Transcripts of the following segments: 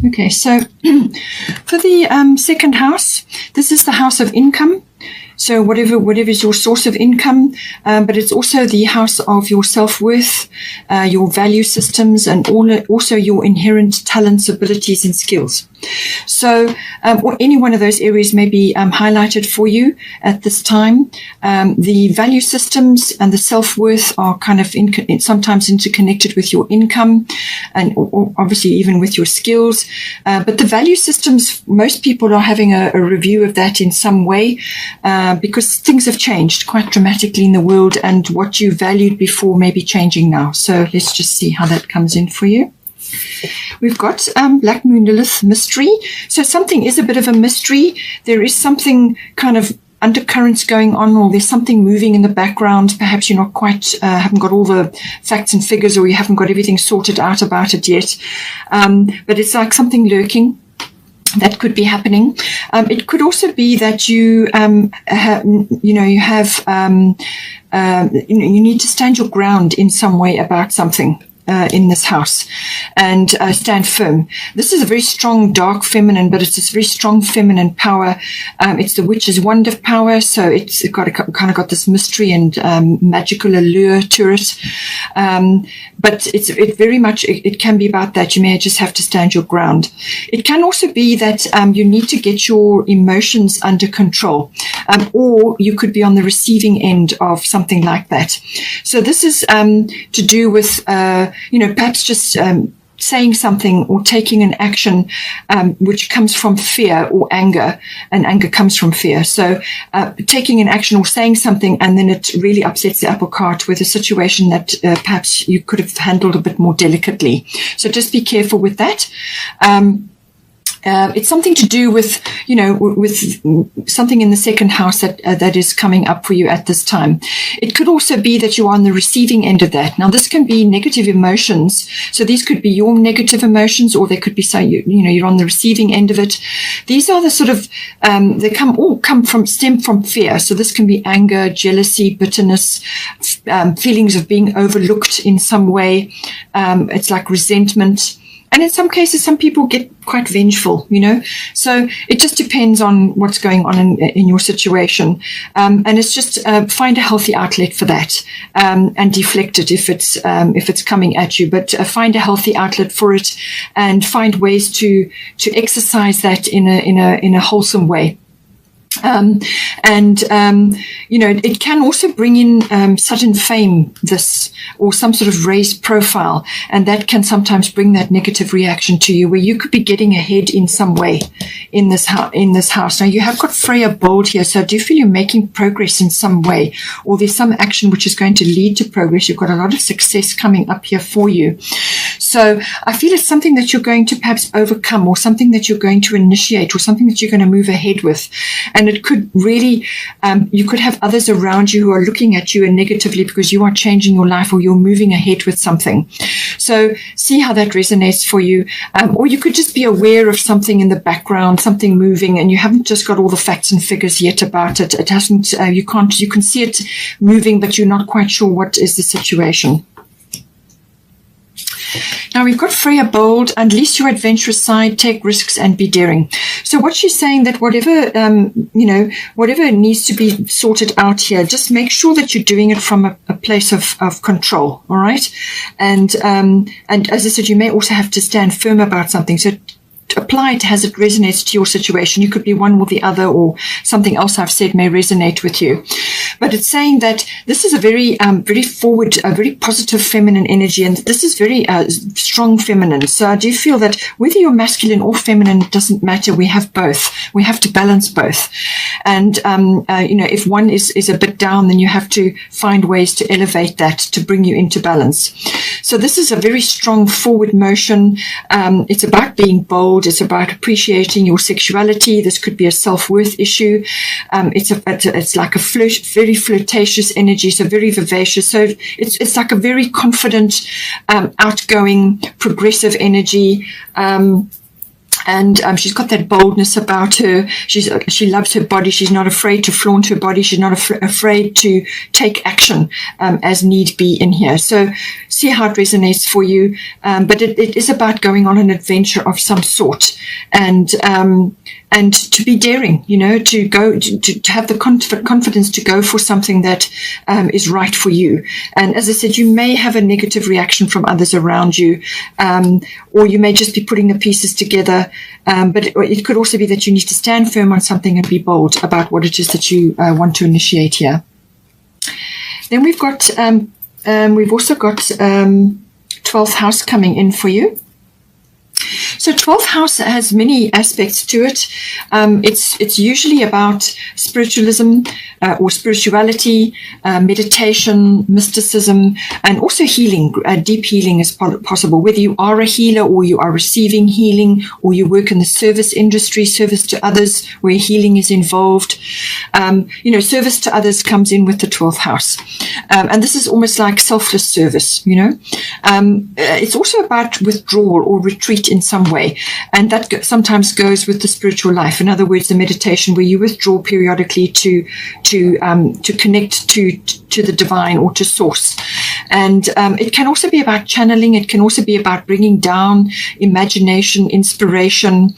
Okay, so for the second house, this is the house of income. So whatever is your source of income, but it's also the house of your self-worth, your value systems, and also your inherent talents, abilities, and skills. So any one of those areas may be highlighted for you at this time. The value systems and the self-worth are kind of sometimes interconnected with your income and or obviously even with your skills. But the value systems, most people are having a review of that in some way because things have changed quite dramatically in the world, and what you valued before may be changing now. So let's just see how that comes in for you. We've got Black Moon Lilith mystery. So something is a bit of a mystery. There is something kind of undercurrents going on, or there's something moving in the background. Perhaps you're not quite, haven't got all the facts and figures, or you haven't got everything sorted out about it yet. But it's like something lurking that could be happening. It could also be that you need to stand your ground in some way about something. In this house, and stand firm. This is a very strong dark feminine, but it's this very strong feminine power. It's the witch's wand of power, so it's kind of got this mystery and magical allure to it. But it very much can be about that. You may just have to stand your ground. It can also be that you need to get your emotions under control, or you could be on the receiving end of something like that. So this is to do with perhaps just saying something or taking an action which comes from fear or anger, and anger comes from fear. So taking an action or saying something, and then it really upsets the apple cart with a situation that perhaps you could have handled a bit more delicately. So just be careful with that. It's something to do with, with something in the second house that is coming up for you at this time. It could also be that you are on the receiving end of that. Now, this can be negative emotions. So these could be your negative emotions, or they could be saying, you're on the receiving end of it. These are the sort of, stem from fear. So this can be anger, jealousy, bitterness, feelings of being overlooked in some way. It's like resentment. And in some cases, some people get quite vengeful, So it just depends on what's going on in your situation. And it's just find a healthy outlet for that, and deflect it if it's coming at you. But find a healthy outlet for it, and find ways to exercise that in a wholesome way. It can also bring in sudden fame, or some sort of raised profile, and that can sometimes bring that negative reaction to you, where you could be getting ahead in some way in this house. Now, you have got Freya bold here, so do you feel you're making progress in some way, or there's some action which is going to lead to progress? You've got a lot of success coming up here for you. So I feel it's something that you're going to perhaps overcome, or something that you're going to initiate, or something that you're going to move ahead with. And it could really, you could have others around you who are looking at you negatively because you are changing your life, or you're moving ahead with something. So see how that resonates for you. Or you could just be aware of something in the background, something moving, and you haven't just got all the facts and figures yet about it. It hasn't, you can see it moving, but you're not quite sure what is the situation. Now, we've got Freya bold, unleash your adventurous side, take risks, and be daring. So what she's saying, that whatever needs to be sorted out here, just make sure that you're doing it from a place of control. All right. And as I said, you may also have to stand firm about something. So apply it as it resonates to your situation. You could be one or the other, or something else I've said may resonate with you. But it's saying that this is a very, very forward, a very positive feminine energy, and this is very strong feminine. So I do feel that whether you're masculine or feminine, it doesn't matter. We have both. We have to balance both. And, if one is a bit down, then you have to find ways to elevate that to bring you into balance. So this is a very strong forward motion. It's about being bold. It's about appreciating your sexuality. This could be a self-worth issue. It's like a very flirtatious energy, so very vivacious. So it's like a very confident, outgoing, progressive energy. And she's got that boldness about her. She loves her body. She's not afraid to flaunt her body. She's not afraid to take action as need be in here. So see how it resonates for you. But it is about going on an adventure of some sort, and to be daring, to go to have the confidence to go for something that is right for you. And as I said, you may have a negative reaction from others around you, or you may just be putting the pieces together. But it could also be that you need to stand firm on something and be bold about what it is that you want to initiate here. Then we've also got 12th house coming in for you. So 12th house has many aspects to it. It's usually about spiritualism or spirituality, meditation, mysticism, and also healing. Deep healing is possible, whether you are a healer or you are receiving healing, or you work in the service industry, service to others where healing is involved. Service to others comes in with the 12th house. And this is almost like selfless service, It's also about withdrawal or retreat in some way, and that sometimes goes with the spiritual life. In other words, the meditation where you withdraw periodically to connect to the divine or to source. And it can also be about channeling. It can also be about bringing down imagination, inspiration,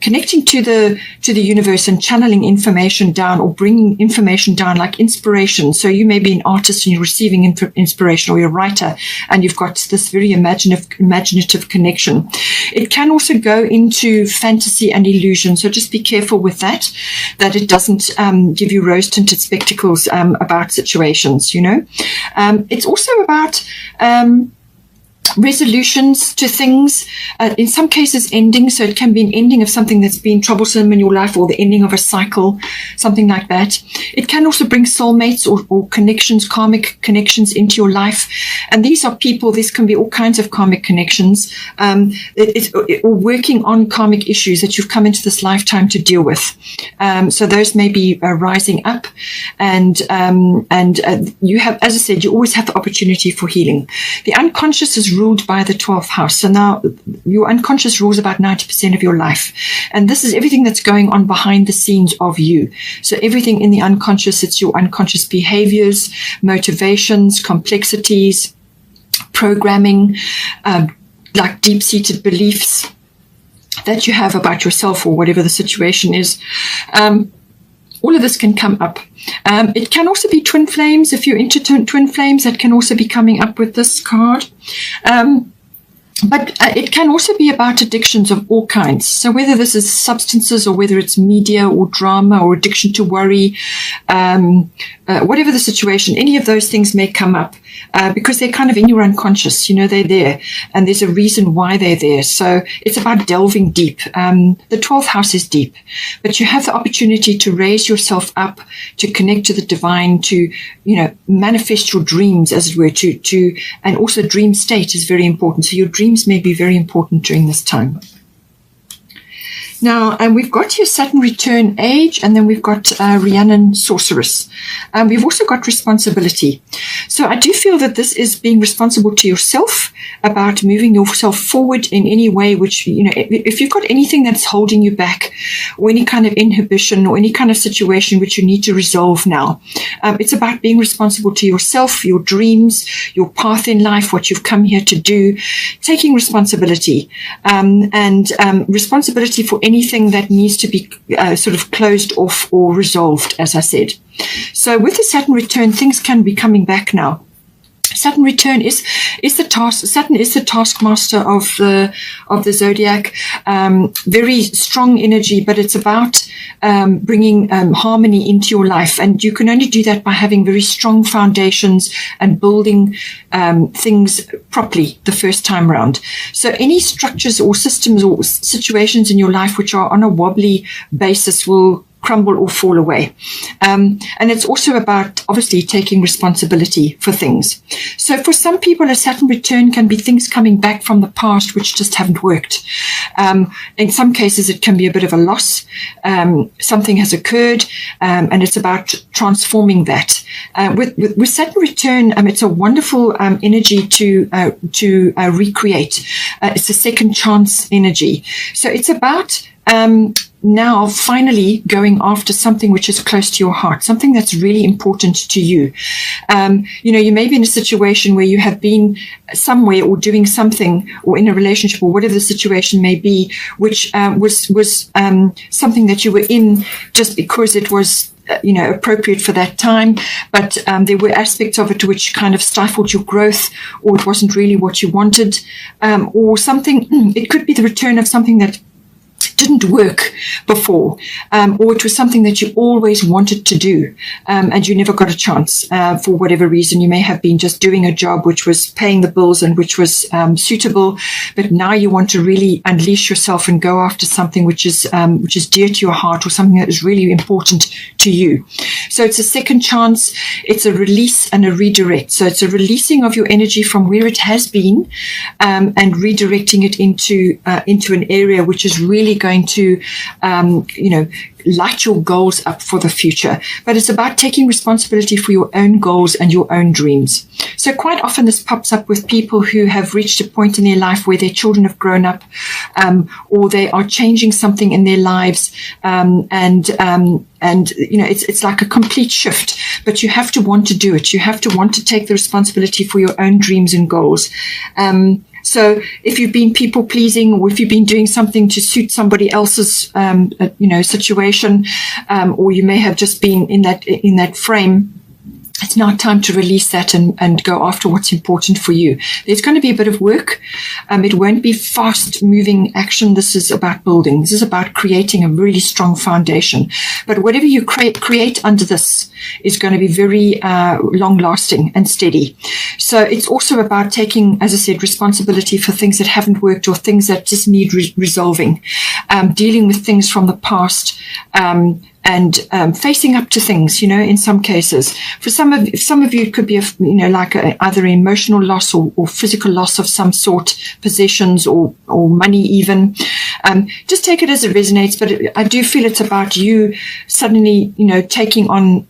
connecting to the universe and channeling information down, or bringing information down like inspiration. So you may be an artist and you're receiving inspiration, or you're a writer and you've got this very imaginative connection. It can also go into fantasy and illusion. So just be careful with that it doesn't give you rose-tinted spectacles about situations, It's also about resolutions to things, in some cases ending. So it can be an ending of something that's been troublesome in your life, or the ending of a cycle, something like that. It can also bring soulmates or connections, karmic connections into your life. And these are people, this can be all kinds of karmic connections, or working on karmic issues that you've come into this lifetime to deal with. So those may be rising up, and you have, as I said, you always have the opportunity for healing. The unconscious is ruled by the 12th house. So now your unconscious rules about 90% of your life. And this is everything that's going on behind the scenes of you. So everything in the unconscious, it's your unconscious behaviors, motivations, complexities, programming, like deep-seated beliefs that you have about yourself or whatever the situation is. All of this can come up. It can also be twin flames. If you're into twin flames, that can also be coming up with this card. But it can also be about addictions of all kinds. So whether this is substances, or whether it's media or drama or addiction to worry, whatever the situation, any of those things may come up because they're kind of in your unconscious. They're there, and there's a reason why they're there. So it's about delving deep. The 12th house is deep, but you have the opportunity to raise yourself up, to connect to the divine, to manifest your dreams, as it were, and also dream state is very important. So your dreams may be very important during this time. Now, we've got here Saturn return age, and then we've got Rhiannon sorceress. We've also got responsibility. So I do feel that this is being responsible to yourself, about moving yourself forward in any way, which, if you've got anything that's holding you back, or any kind of inhibition, or any kind of situation which you need to resolve now, it's about being responsible to yourself, your dreams, your path in life, what you've come here to do, taking responsibility, and responsibility for anything that needs to be sort of closed off or resolved, as I said. So with the Saturn return, things can be coming back now. Saturn return is the task. Saturn is the taskmaster of the zodiac. Very strong energy, but it's about bringing harmony into your life, and you can only do that by having very strong foundations and building things properly the first time round. So any structures or systems or situations in your life which are on a wobbly basis will crumble or fall away. And it's also about, obviously, taking responsibility for things. So for some people, a Saturn return can be things coming back from the past which just haven't worked. In some cases, it can be a bit of a loss. Something has occurred, and it's about transforming that. With Saturn return, it's a wonderful energy to recreate. It's a second chance energy. So it's about now finally going after something which is close to your heart, something that's really important to you. You may be in a situation where you have been somewhere or doing something, or in a relationship, or whatever the situation may be, which was something that you were in just because it was appropriate for that time, but there were aspects of it which kind of stifled your growth, or it wasn't really what you wanted, or something. It could be the return of something that didn't work before, or it was something that you always wanted to do, and you never got a chance for whatever reason. You may have been just doing a job which was paying the bills and which was suitable, but now you want to really unleash yourself and go after something which is dear to your heart, or something that is really important to you. So it's a second chance. It's a release and a redirect. So it's a releasing of your energy from where it has been, and redirecting it into an area which is really going to, light your goals up for the future. But it's about taking responsibility for your own goals and your own dreams. So quite often this pops up with people who have reached a point in their life where their children have grown up, or they are changing something in their lives, and it's like a complete shift. But you have to want to do it. You have to want to take the responsibility for your own dreams and goals. So if you've been people pleasing, or if you've been doing something to suit somebody else's, situation, or you may have just been in that frame, it's now time to release that and go after what's important for you. There's going to be a bit of work. It won't be fast moving action. This is about building. This is about creating a really strong foundation. But whatever you create under this is going to be very long lasting and steady. So it's also about taking, as I said, responsibility for things that haven't worked, or things that just need resolving, dealing with things from the past, and facing up to things, in some cases. For some of you, it could be either emotional loss or physical loss of some sort, possessions or money even. Just take it as it resonates. But I do feel it's about you suddenly, taking on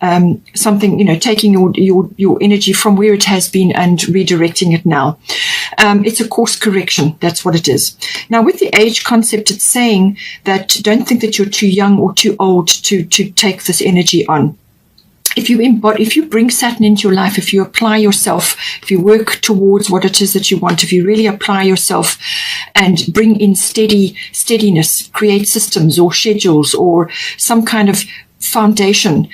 something, taking your energy from where it has been and redirecting it now. It's a course correction. That's what it is. Now, with the age concept, it's saying that don't think that you're too young or too old to take this energy on. If you bring Saturn into your life, if you apply yourself, if you work towards what it is that you want, if you really apply yourself and bring in steadiness, create systems or schedules or some kind of foundation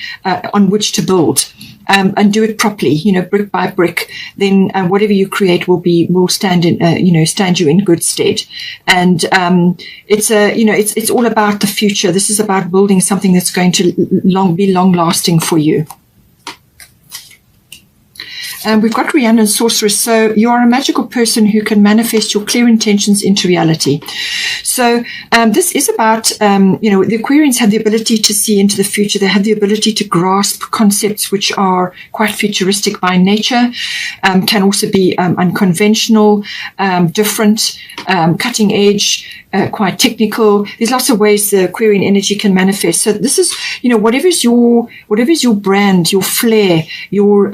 on which to build, and do it properly, brick by brick, then whatever you create will stand you in good stead. And it's all about the future. This is about building something that's going to be long lasting for you. We've got Rhiannon Sorceress. So you are a magical person who can manifest your clear intentions into reality. So this is about, the Aquarians have the ability to see into the future. They have the ability to grasp concepts which are quite futuristic by nature, can also be unconventional, different, cutting edge, quite technical. There's lots of ways the Aquarian energy can manifest. So this is, whatever's your brand, your flair, your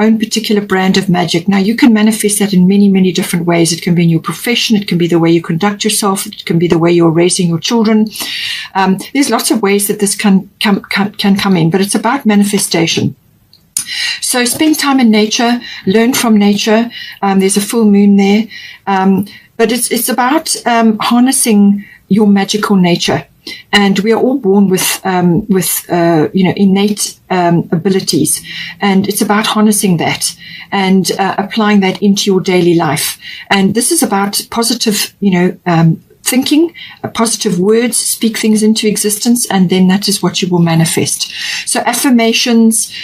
own particular brand of magic. Now you can manifest that in many, many different ways. It can be in your profession. It can be the way you conduct yourself. It can be the way you're raising your children. There's lots of ways that this can come in, but it's about manifestation. So spend time in nature, learn from nature. There's a full moon there. But it's about harnessing your magical nature. And we are all born with innate abilities, and it's about harnessing that and applying that into your daily life. And this is about positive, thinking, positive words, speak things into existence, and then that is what you will manifest. So affirmations,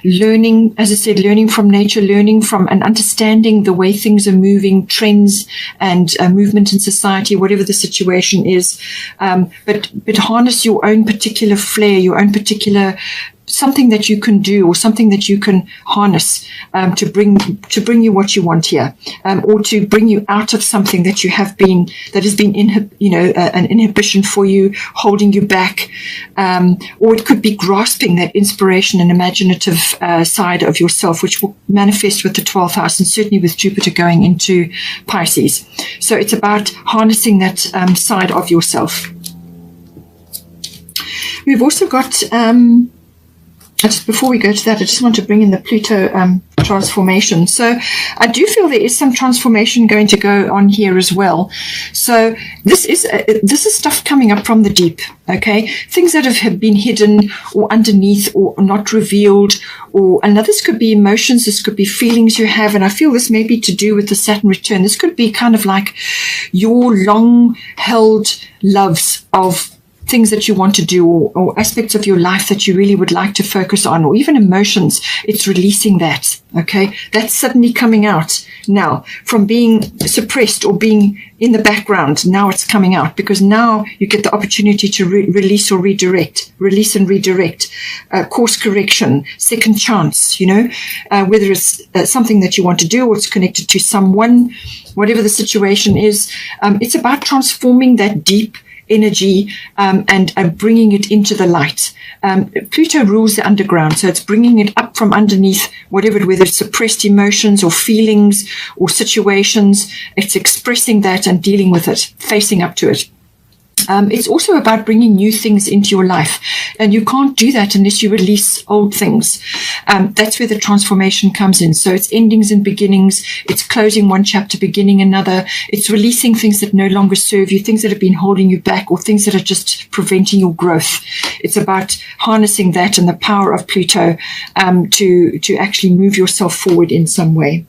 learning, as I said, learning from nature, learning from and understanding the way things are moving, trends and movement in society, whatever the situation is. But harness your own particular flair, your own particular something that you can do or something that you can harness to bring you what you want here, or to bring you out of something that you have been, that has been an inhibition for you, holding you back, or it could be grasping that inspiration and imaginative side of yourself, which will manifest with the 12th house and certainly with Jupiter going into Pisces. So it's about harnessing that side of yourself. We've also got just before we go to that, I just want to bring in the Pluto transformation. So I do feel there is some transformation going to go on here as well. So this is stuff coming up from the deep, okay? Things that have been hidden or underneath or not revealed, and this could be emotions, this could be feelings you have, and I feel this may be to do with the Saturn return. This could be kind of like your long-held loves of things that you want to do, or aspects of your life that you really would like to focus on, or even emotions. It's releasing that, okay? That's suddenly coming out now from being suppressed or being in the background. Now it's coming out because now you get the opportunity to release or redirect, release and redirect, course correction, second chance, whether it's something that you want to do or it's connected to someone, whatever the situation is. It's about transforming that deep energy and bringing it into the light. Pluto rules the underground, so it's bringing it up from underneath whether it's suppressed emotions or feelings or situations. It's expressing that and dealing with it, facing up to it. It's also about bringing new things into your life, and you can't do that unless you release old things. That's where the transformation comes in. So it's endings and beginnings. It's closing one chapter, beginning another. It's releasing things that no longer serve you, things that have been holding you back, or things that are just preventing your growth. It's about harnessing that and the power of Pluto to actually move yourself forward in some way.